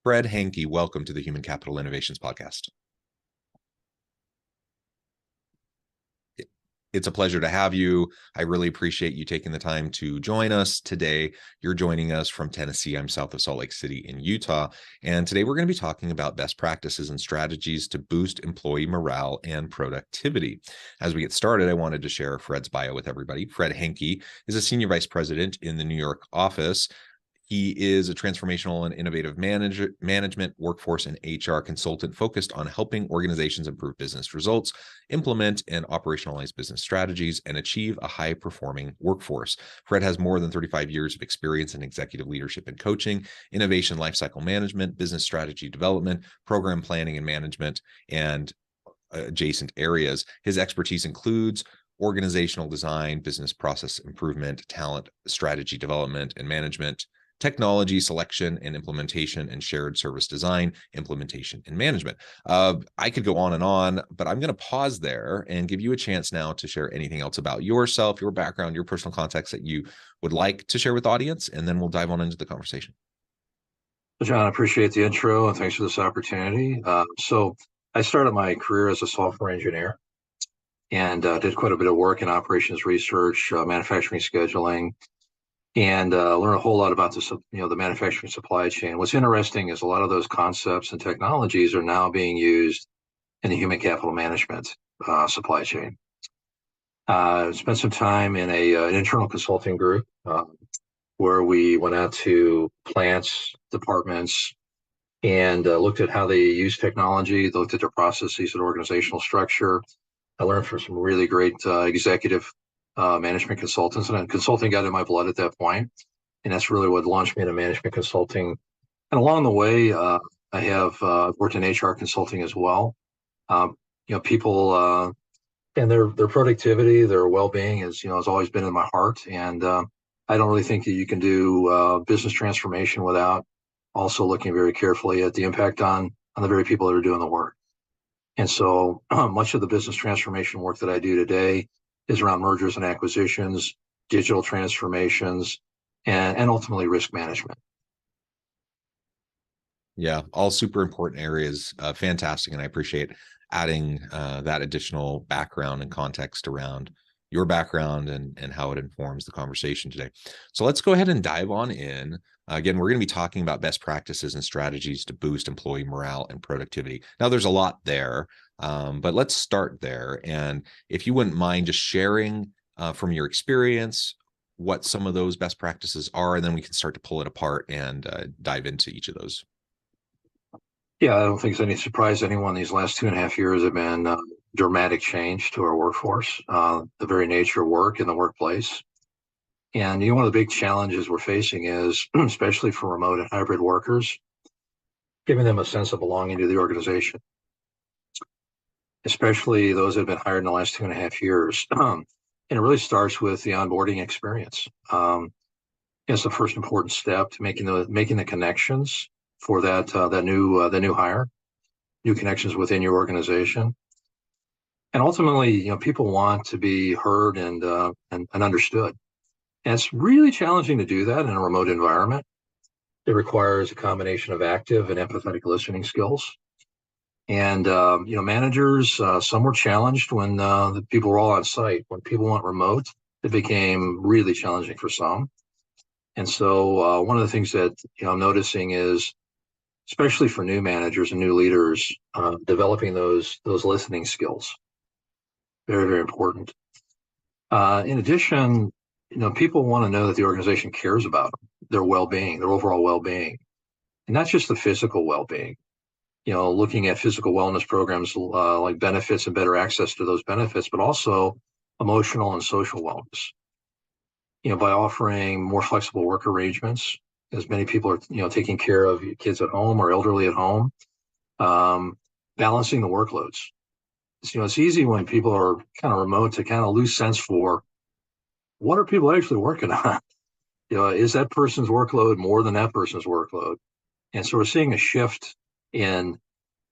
Fred Hencke, welcome to the Human Capital Innovations Podcast. It's a pleasure to have you. I really appreciate you taking the time to join us today. You're joining us from Tennessee. I'm south of Salt Lake City in Utah. And today we're going to be talking about best practices and strategies to boost employee morale and productivity. As we get started, I wanted to share Fred's bio with everybody. Fred Hencke is a senior vice president in the New York office. He is a transformational and innovative management, workforce, and HR consultant focused on helping organizations improve business results, implement and operationalize business strategies, and achieve a high-performing workforce. Fred has more than 35 years of experience in executive leadership and coaching, innovation lifecycle management, business strategy development, program planning and management, and adjacent areas. His expertise includes organizational design, business process improvement, talent strategy development and management, technology selection and implementation, and shared service design, implementation, and management. I could go on, but I'm going to pause there and give you a chance now to share anything else about yourself, your background, your personal context that you would like to share with the audience, and then we'll dive on into the conversation. Well, John, I appreciate the intro and thanks for this opportunity. So I started my career as a software engineer and did quite a bit of work in operations research, manufacturing scheduling, and learn a whole lot about the manufacturing supply chain. What's interesting is a lot of those concepts and technologies are now being used in the human capital management supply chain. Spent some time in an internal consulting group where we went out to plants, departments, and looked at how they use technology, looked at their processes and organizational structure. I learned from some really great executive management consultants, and consulting got in my blood at that point, and that's really what launched me into management consulting. And along the way, I have worked in HR consulting as well. People and their productivity, their well-being has always been in my heart, and I don't really think that you can do business transformation without also looking very carefully at the impact on the very people that are doing the work. And so much of the business transformation work that I do today is around mergers and acquisitions, digital transformations, and ultimately risk management. Yeah, all super important areas. Fantastic. And I appreciate adding that additional background and context around your background and how it informs the conversation today. So let's go ahead and dive on in. Again, we're going to be talking about best practices and strategies to boost employee morale and productivity. Now, there's a lot there, but let's start there. And if you wouldn't mind just sharing from your experience what some of those best practices are, and then we can start to pull it apart and dive into each of those. Yeah, I don't think it's any surprise to anyone. These last 2.5 years have been dramatic change to our workforce, the very nature of work in the workplace. And one of the big challenges we're facing is, especially for remote and hybrid workers, giving them a sense of belonging to the organization, especially those that have been hired in the last 2.5 years. And it really starts with the onboarding experience. It's the first important step to making the connections for that new hire, new connections within your organization. And ultimately, people want to be heard and understood. And it's really challenging to do that in a remote environment. It requires a combination of active and empathetic listening skills. And managers, some were challenged when the people were all on site. When people went remote, it became really challenging for some. And so one of the things that I'm noticing is, especially for new managers and new leaders, developing those listening skills. Very, very important. In addition, people want to know that the organization cares about them, their well-being, their overall well-being, and not just the physical well-being. Looking at physical wellness programs like benefits and better access to those benefits, but also emotional and social wellness. By offering more flexible work arrangements, as many people are, taking care of kids at home or elderly at home, balancing the workloads. It's easy when people are kind of remote to kind of lose sense for what are people actually working on. Is that person's workload more than that person's workload? And so we're seeing a shift in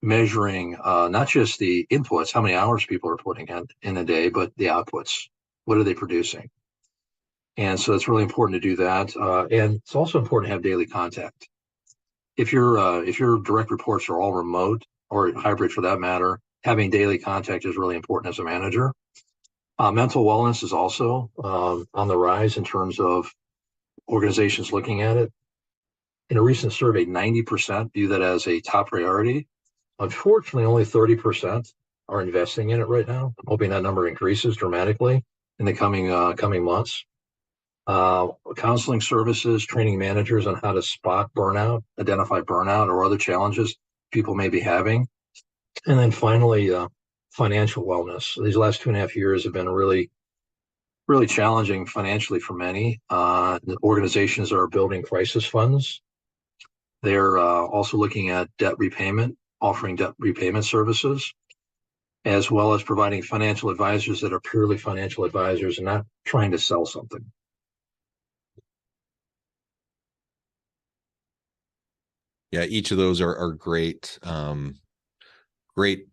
measuring not just the inputs, how many hours people are putting in a day, but the outputs. What are they producing? And so it's really important to do that. And it's also important to have daily contact. if your direct reports are all remote or hybrid for that matter, having daily contact is really important as a manager. Mental wellness is also on the rise in terms of organizations looking at it. In a recent survey, 90% view that as a top priority. Unfortunately, only 30% are investing in it right now. I'm hoping that number increases dramatically in the coming months. Counseling services, training managers on how to spot burnout, identify burnout or other challenges people may be having. And then finally, financial wellness. These last 2.5 years have been really challenging financially for many. The organizations are building crisis funds. They're also looking at debt repayment, offering debt repayment services, as well as providing financial advisors that are purely financial advisors and not trying to sell something. Yeah, each of those are great, great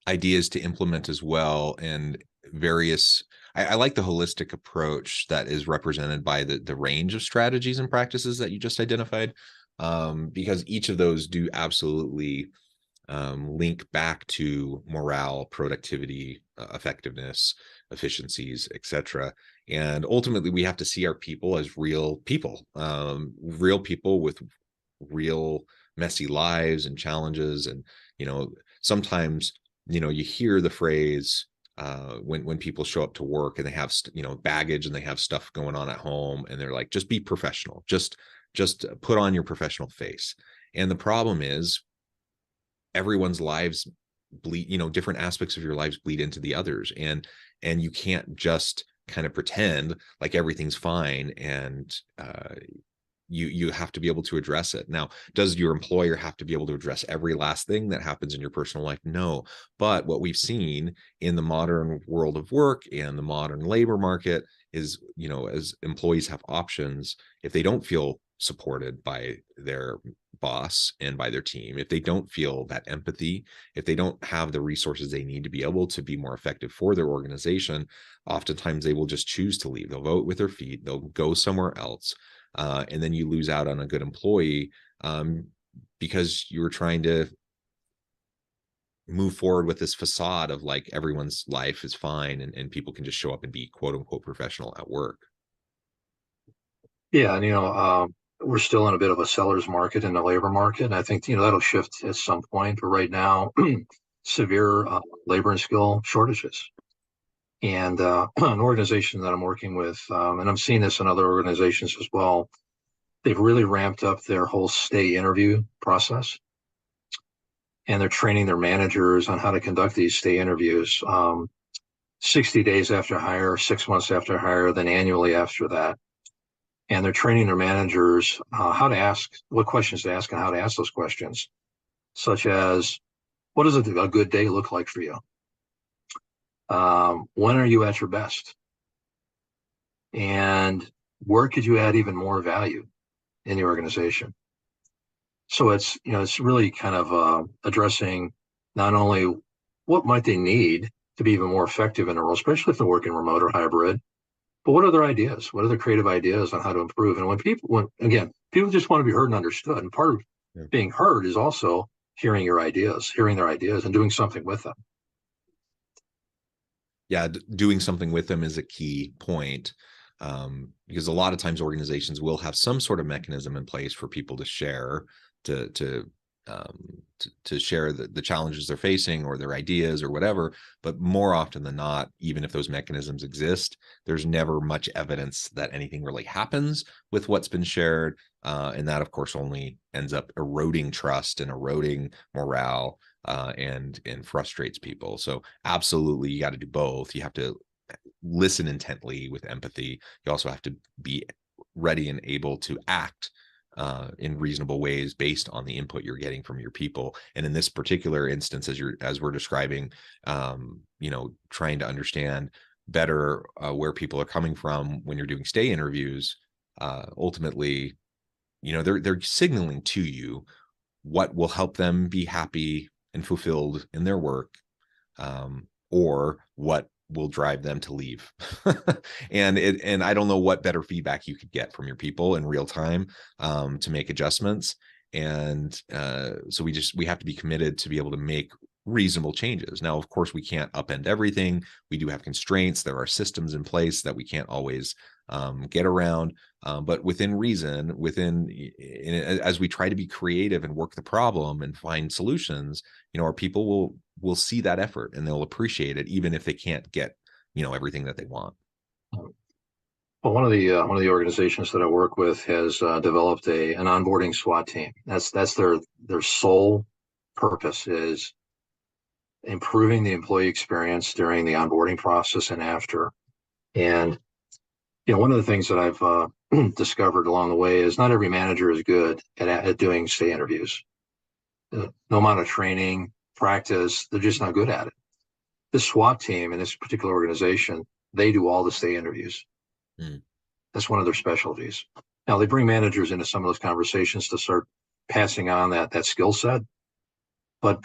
ideas to implement as well, and various. I like the holistic approach that is represented by the range of strategies and practices that you just identified, because each of those do absolutely link back to morale, productivity, effectiveness, efficiencies, etc. And ultimately, we have to see our people as real people with real messy lives and challenges. And sometimes you hear the phrase when people show up to work and they have baggage and they have stuff going on at home, and they're like, just be professional, just put on your professional face. And the problem is, everyone's lives bleed, different aspects of your lives bleed into the others, and you can't just kind of pretend like everything's fine. And you have to be able to address it. Now, does your employer have to be able to address every last thing that happens in your personal life? No. But what we've seen in the modern world of work and the modern labor market is, as employees have options, if they don't feel supported by their boss and by their team, if they don't feel that empathy, if they don't have the resources they need to be able to be more effective for their organization, oftentimes they will just choose to leave. They'll vote with their feet, they'll go somewhere else. And then you lose out on a good employee because you were trying to move forward with this facade of like everyone's life is fine and people can just show up and be quote unquote professional at work. Yeah, and we're still in a bit of a seller's market in the labor market. And I think that'll shift at some point. But right now, severe labor and skill shortages. And an organization that I'm working with, and I'm seeing this in other organizations as well, they've really ramped up their whole stay interview process. And they're training their managers on how to conduct these stay interviews 60 days after hire, 6 months after hire, then annually after that. And they're training their managers how to ask, what questions to ask and how to ask those questions, such as, what does a good day look like for you? When are you at your best? And where could you add even more value in the organization? So it's really kind of addressing not only what might they need to be even more effective in a role, especially if they're working remote or hybrid, but what other ideas? What other creative ideas on how to improve? And when people just want to be heard and understood, and part of being heard is also hearing their ideas, and doing something with them. Yeah, doing something with them is a key point, because a lot of times organizations will have some sort of mechanism in place for people to share, to share the challenges they're facing or their ideas or whatever. But more often than not, even if those mechanisms exist, there's never much evidence that anything really happens with what's been shared. And that, of course, only ends up eroding trust and eroding morale, and frustrates people. So absolutely, you got to do both. You have to listen intently with empathy. You also have to be ready and able to act in reasonable ways based on the input you're getting from your people. And in this particular instance, as we're describing, trying to understand better where people are coming from when you're doing stay interviews, ultimately, they're signaling to you what will help them be happy and fulfilled in their work, or what will drive them to leave. And I don't know what better feedback you could get from your people in real time to make adjustments. And so we have to be committed to be able to make reasonable changes. Now, of course, we can't upend everything. We do have constraints. There are systems in place that we can't always get around, but within reason, as we try to be creative and work the problem and find solutions, our people will see that effort and they'll appreciate it, even if they can't get everything that they want. Well, one of the organizations that I work with has developed an onboarding SWAT team. That's their sole purpose is improving the employee experience during the onboarding process and after. And one of the things that I've discovered along the way is not every manager is good at doing stay interviews. No amount of training, practice, they're just not good at it. This SWAT team in this particular organization, they do all the stay interviews. That's one of their specialties. Now they bring managers into some of those conversations to start passing on that skill set, but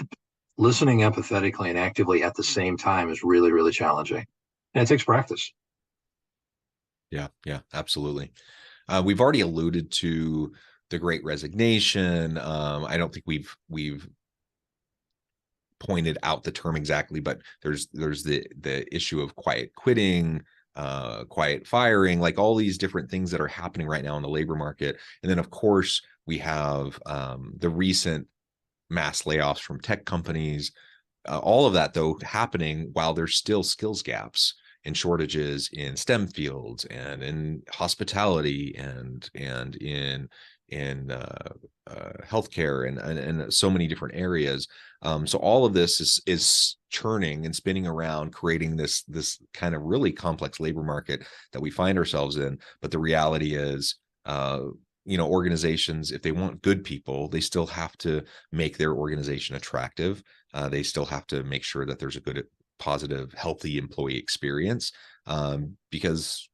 listening empathetically and actively at the same time is really, really challenging, and it takes practice. Yeah, absolutely. We've already alluded to the Great Resignation. I don't think we've pointed out the term exactly, but there's the issue of quiet quitting, quiet firing, like all these different things that are happening right now in the labor market. And then, of course, we have the recent mass layoffs from tech companies. All of that, though, happening while there's still skills gaps and shortages in STEM fields and in hospitality and in healthcare and so many different areas. So all of this is churning and spinning around, creating this kind of really complex labor market that we find ourselves in. But the reality is, organizations, if they want good people, they still have to make their organization attractive. They still have to make sure that there's a good, positive, healthy employee experience, because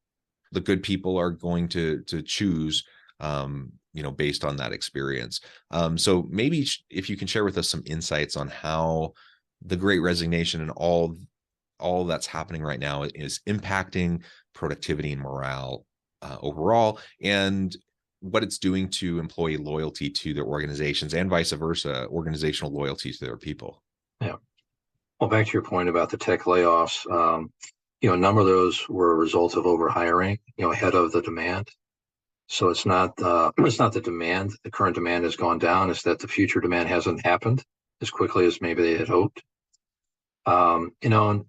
the good people are going to choose, based on that experience. So maybe if you can share with us some insights on how the Great Resignation and all that's happening right now is impacting productivity and morale overall, and what it's doing to employee loyalty to their organizations and vice versa, organizational loyalty to their people. Yeah. Well, back to your point about the tech layoffs, a number of those were a result of overhiring, ahead of the demand. So it's not the demand, the current demand has gone down. It's that the future demand hasn't happened as quickly as maybe they had hoped. And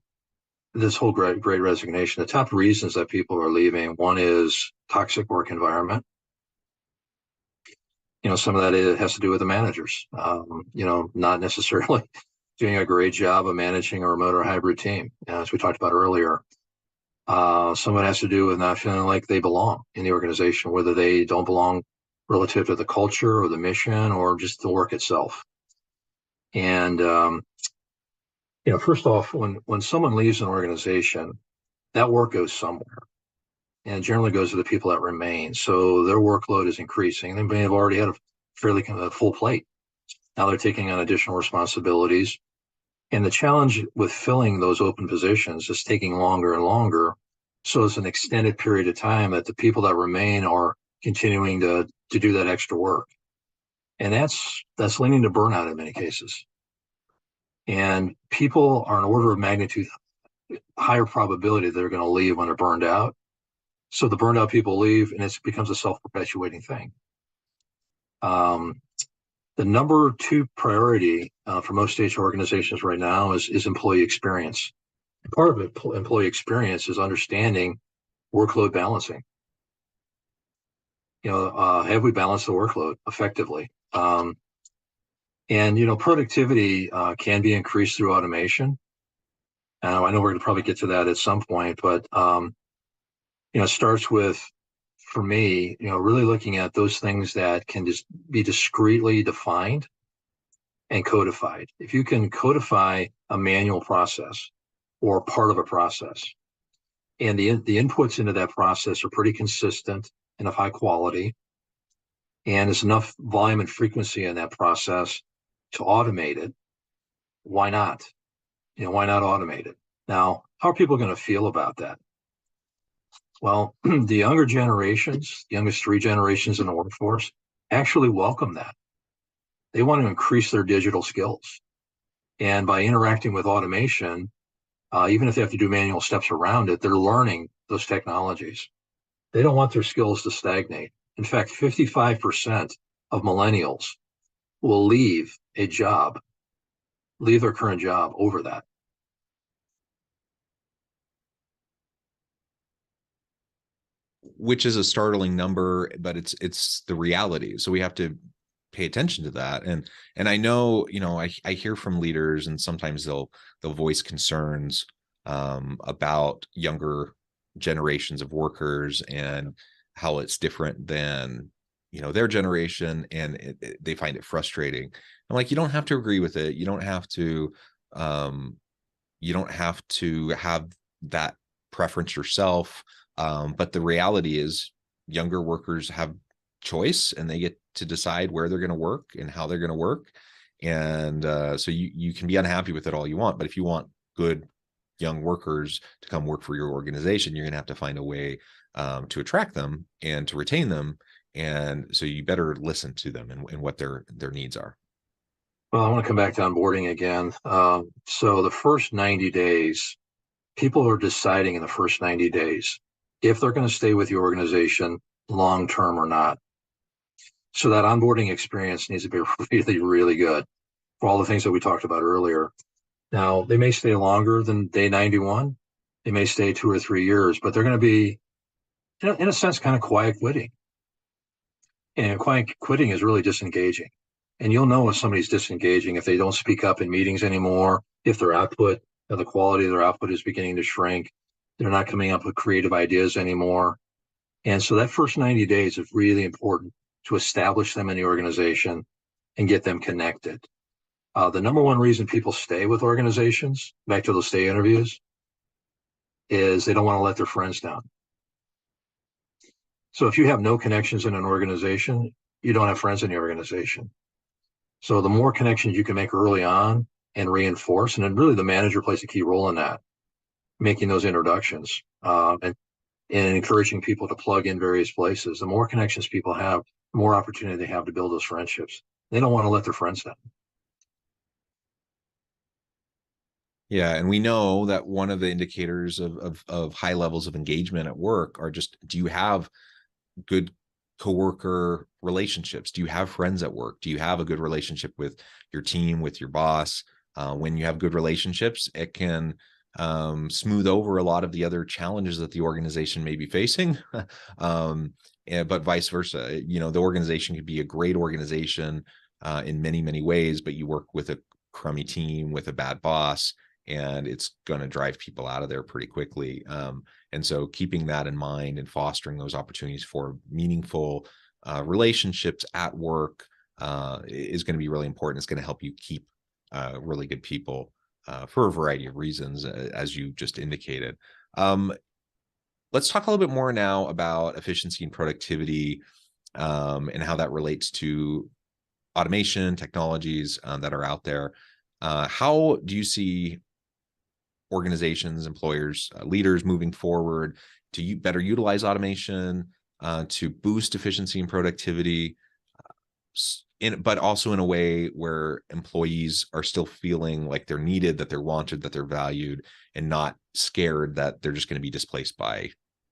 this whole great resignation, the top reasons that people are leaving, one is toxic work environment. Some of that has to do with the managers, not necessarily doing a great job of managing a remote or hybrid team, as we talked about earlier. Some of it has to do with not feeling like they belong in the organization, whether they don't belong relative to the culture or the mission or just the work itself. And, first off, when someone leaves an organization, that work goes somewhere, and it generally goes to the people that remain. So their workload is increasing. They may have already had a fairly full plate. Now they're taking on additional responsibilities. And the challenge with filling those open positions is taking longer and longer. So it's an extended period of time that the people that remain are continuing to do that extra work. And that's leading to burnout in many cases. And people are an order of magnitude higher probability they're going to leave when they're burned out. So the burned out people leave, and it becomes a self-perpetuating thing. The number 2 priority for most HR organizations right now is employee experience. Part of employee experience is understanding workload balancing. Have we balanced the workload effectively? And productivity can be increased through automation. I know we're going to probably get to that at some point, but it starts with, for me, really looking at those things that can just be discreetly defined and codified. If you can codify a manual process or part of a process, and the inputs into that process are pretty consistent and of high quality, and there's enough volume and frequency in that process to automate it, why not? Why not automate it? Now, how are people going to feel about that? Well, the younger generations, the youngest 3 generations in the workforce, actually welcome that. They want to increase their digital skills. And by interacting with automation, even if they have to do manual steps around it, they're learning those technologies. They don't want their skills to stagnate. In fact, 55% of millennials will leave their current job over that. Which is a startling number, but it's the reality. So we have to pay attention to that. And I know, I hear from leaders, and sometimes they'll voice concerns about younger generations of workers and how it's different than their generation, and they find it frustrating. I'm like, you don't have to agree with it. You don't have to have that preference yourself. But the reality is younger workers have choice, and they get to decide where they're going to work and how they're going to work. And so you can be unhappy with it all you want, but if you want good young workers to come work for your organization, you're going to have to find a way to attract them and to retain them. And so you better listen to them and what their needs are. Well, I want to come back to onboarding again. So the first 90 days, people are deciding in the first 90 days if they're going to stay with your organization long-term or not. So that onboarding experience needs to be really, really good for all the things that we talked about earlier. Now, they may stay longer than day 91. They may stay 2 or 3 years, but they're going to be, in a sense, kind of quiet quitting. And quiet quitting is really disengaging. And you'll know if somebody's disengaging if they don't speak up in meetings anymore, if their output, the quality of their output is beginning to shrink. They're not coming up with creative ideas anymore. And so that first 90 days is really important to establish them in the organization and get them connected. The number one reason people stay with organizations, back to those stay interviews, is they don't want to let their friends down. So if you have no connections in an organization, you don't have friends in the organization. So the more connections you can make early on and reinforce, and then really the manager plays a key role in that, making those introductions and encouraging people to plug in various places. The more connections people have, the more opportunity they have to build those friendships. They don't want to let their friends down. Yeah, and we know that one of the indicators of high levels of engagement at work are just, do you have good coworker relationships? Do you have friends at work? Do you have a good relationship with your team, with your boss? When you have good relationships, it can smooth over a lot of the other challenges that the organization may be facing. But vice versa, the organization could be a great organization in many, many ways, but you work with a crummy team with a bad boss, and it's going to drive people out of there pretty quickly. And so keeping that in mind and fostering those opportunities for meaningful relationships at work is going to be really important. It's going to help you keep really good people for a variety of reasons, as you just indicated. Let's talk a little bit more now about efficiency and productivity and how that relates to automation technologies that are out there. How do you see organizations, employers, leaders moving forward to better utilize automation, to boost efficiency and productivity, but also in a way where employees are still feeling like they're needed, that they're wanted, that they're valued, and not scared that they're just going to be displaced by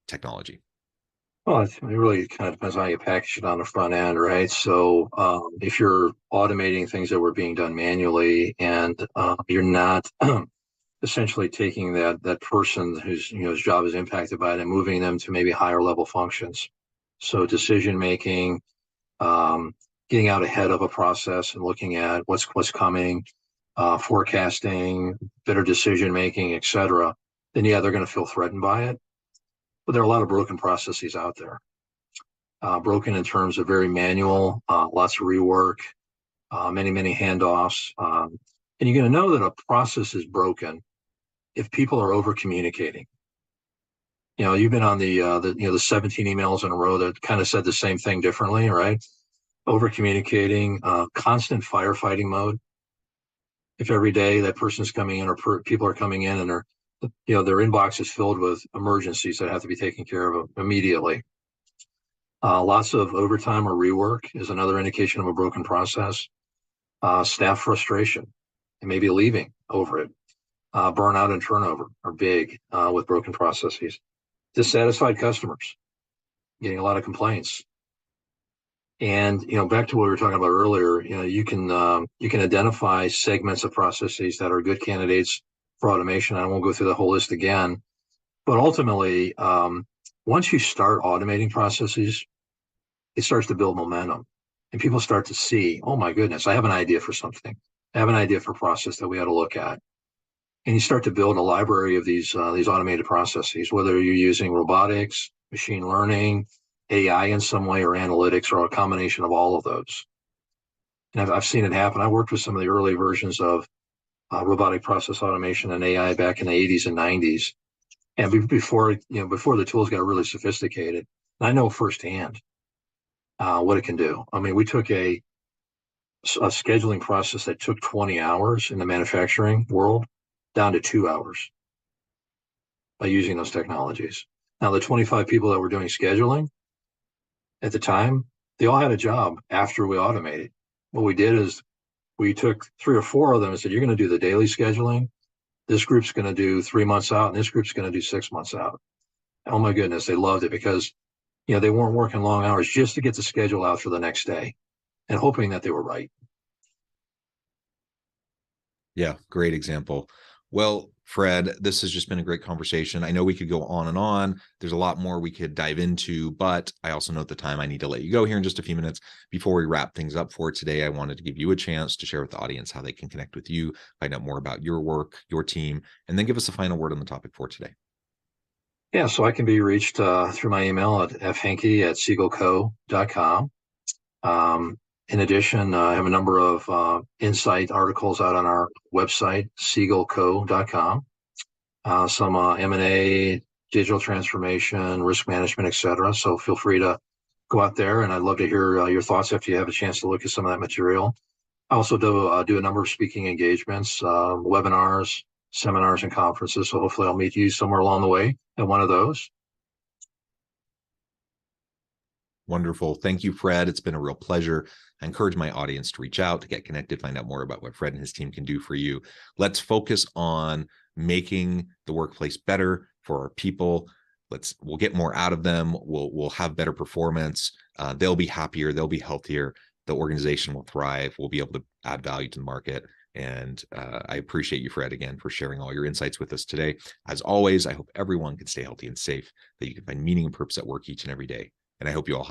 technology? Well, it really kind of depends on how you package it on the front end, right? So if you're automating things that were being done manually, and you're not essentially taking that person whose job is impacted by it and moving them to maybe higher level functions. So decision making, getting out ahead of a process and looking at what's coming, forecasting, better decision making, et cetera, then yeah, they're going to feel threatened by it. But there are a lot of broken processes out there. Broken in terms of very manual, lots of rework, many handoffs. And you're going to know that a process is broken if people are over communicating. You've been on the 17 emails in a row that kind of said the same thing differently, right? Over communicating, constant firefighting mode. If every day that person's coming in or people are coming in and their inbox is filled with emergencies that have to be taken care of immediately. Lots of overtime or rework is another indication of a broken process. Staff frustration and maybe leaving over it. Burnout and turnover are big with broken processes. Dissatisfied customers, getting a lot of complaints. And back to what we were talking about earlier, you can identify segments of processes that are good candidates for automation. I won't go through the whole list again, but ultimately, once you start automating processes, it starts to build momentum, and people start to see, oh my goodness, I have an idea for something. I have an idea for a process that we ought to look at, and you start to build a library of these automated processes, whether you're using robotics, machine learning, AI in some way, or analytics, or a combination of all of those. And I've seen it happen. I worked with some of the early versions of robotic process automation and AI back in the 80s and 90s, and before the tools got really sophisticated. And I know firsthand what it can do. I mean, we took a scheduling process that took 20 hours in the manufacturing world down to 2 hours by using those technologies. Now, the 25 people that were doing scheduling at the time, they all had a job after we automated. What we did is we took 3 or 4 of them and said, you're going to do the daily scheduling. This group's going to do 3 months out, and this group's going to do 6 months out. Oh my goodness, they loved it because they weren't working long hours just to get the schedule out for the next day and hoping that they were right. Yeah, great example. Well, Fred, this has just been a great conversation. I know we could go on and on. There's a lot more we could dive into, but I also know at the time I need to let you go here in just a few minutes. Before we wrap things up for today, I wanted to give you a chance to share with the audience how they can connect with you, find out more about your work, your team, and then give us a final word on the topic for today. Yeah, so I can be reached through my email at fhencke@siegelco.com. In addition, I have a number of insight articles out on our website, siegelco.com. Some M&A, digital transformation, risk management, et cetera. So feel free to go out there, and I'd love to hear your thoughts after you have a chance to look at some of that material. I also do a number of speaking engagements, webinars, seminars, and conferences. So hopefully I'll meet you somewhere along the way at one of those. Wonderful. Thank you, Fred. It's been a real pleasure. I encourage my audience to reach out, to get connected, find out more about what Fred and his team can do for you. Let's focus on making the workplace better for our people. We'll get more out of them. We'll have better performance. They'll be happier. They'll be healthier. The organization will thrive. We'll be able to add value to the market. And I appreciate you, Fred, again, for sharing all your insights with us today. As always, I hope everyone can stay healthy and safe, that you can find meaning and purpose at work each and every day. And I hope you all have